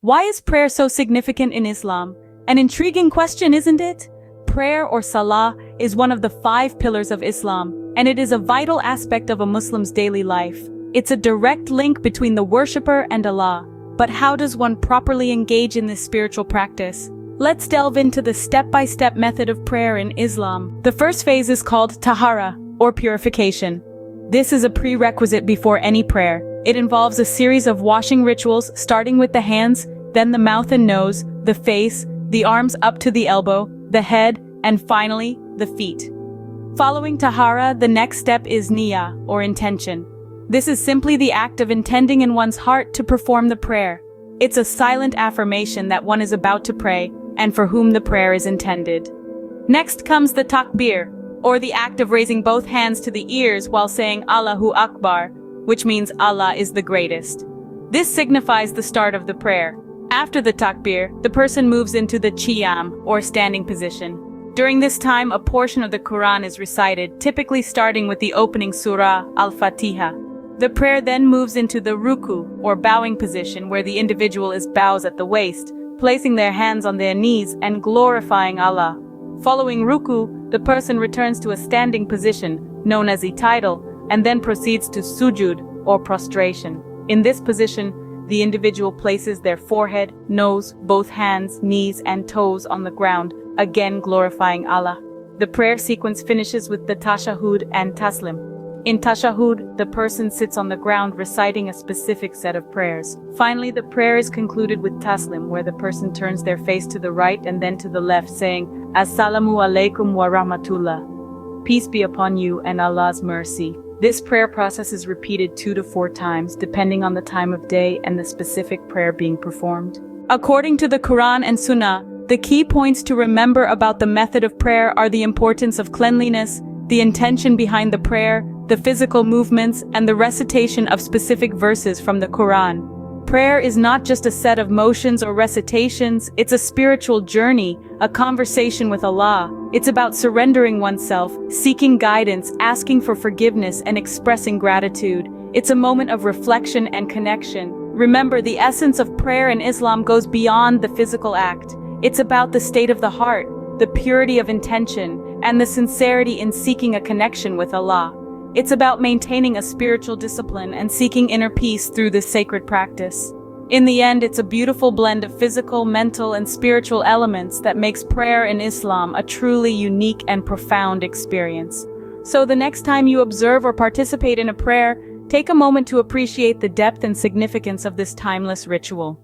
Why is prayer so significant in Islam? An intriguing question, isn't it? Prayer or salah is one of the 5 pillars of Islam, and it is a vital aspect of a Muslim's daily life. It's a direct link between the worshipper and Allah. But how does one properly engage in this spiritual practice? Let's delve into the step-by-step method of prayer in Islam. The first phase is called tahara, or purification. This is a prerequisite before any prayer. It involves a series of washing rituals, starting with the hands, then the mouth and nose, the face, the arms up to the elbow, the head, and finally, the feet. Following tahara, the next step is niyyah, or intention. This is simply the act of intending in one's heart to perform the prayer. It's a silent affirmation that one is about to pray, and for whom the prayer is intended. Next comes the takbir, or the act of raising both hands to the ears while saying Allahu Akbar, which means Allah is the greatest. This signifies the start of the prayer. After the takbir, the person moves into the qiyam, or standing position. During this time, a portion of the Qur'an is recited, typically starting with the opening surah, Al-Fatiha. The prayer then moves into the ruku, or bowing position, where the individual bows at the waist, placing their hands on their knees and glorifying Allah. Following ruku, the person returns to a standing position, known as i'tidal, and then proceeds to sujud, or prostration. In this position, the individual places their forehead, nose, both hands, knees, and toes on the ground, again glorifying Allah. The prayer sequence finishes with the tashahhud and taslim. In tashahhud, the person sits on the ground reciting a specific set of prayers. Finally, the prayer is concluded with taslim, where the person turns their face to the right and then to the left, saying, Assalamu alaikum wa rahmatullah. Peace be upon you and Allah's mercy. This prayer process is repeated 2 to 4 times, depending on the time of day and the specific prayer being performed. According to the Qur'an and Sunnah, the key points to remember about the method of prayer are the importance of cleanliness, the intention behind the prayer, the physical movements, and the recitation of specific verses from the Qur'an. Prayer is not just a set of motions or recitations, it's a spiritual journey, a conversation with Allah. It's about surrendering oneself, seeking guidance, asking for forgiveness, and expressing gratitude. It's a moment of reflection and connection. Remember, the essence of prayer in Islam goes beyond the physical act. It's about the state of the heart, the purity of intention, and the sincerity in seeking a connection with Allah. It's about maintaining a spiritual discipline and seeking inner peace through this sacred practice. In the end, it's a beautiful blend of physical, mental, and spiritual elements that makes prayer in Islam a truly unique and profound experience. So the next time you observe or participate in a prayer, take a moment to appreciate the depth and significance of this timeless ritual.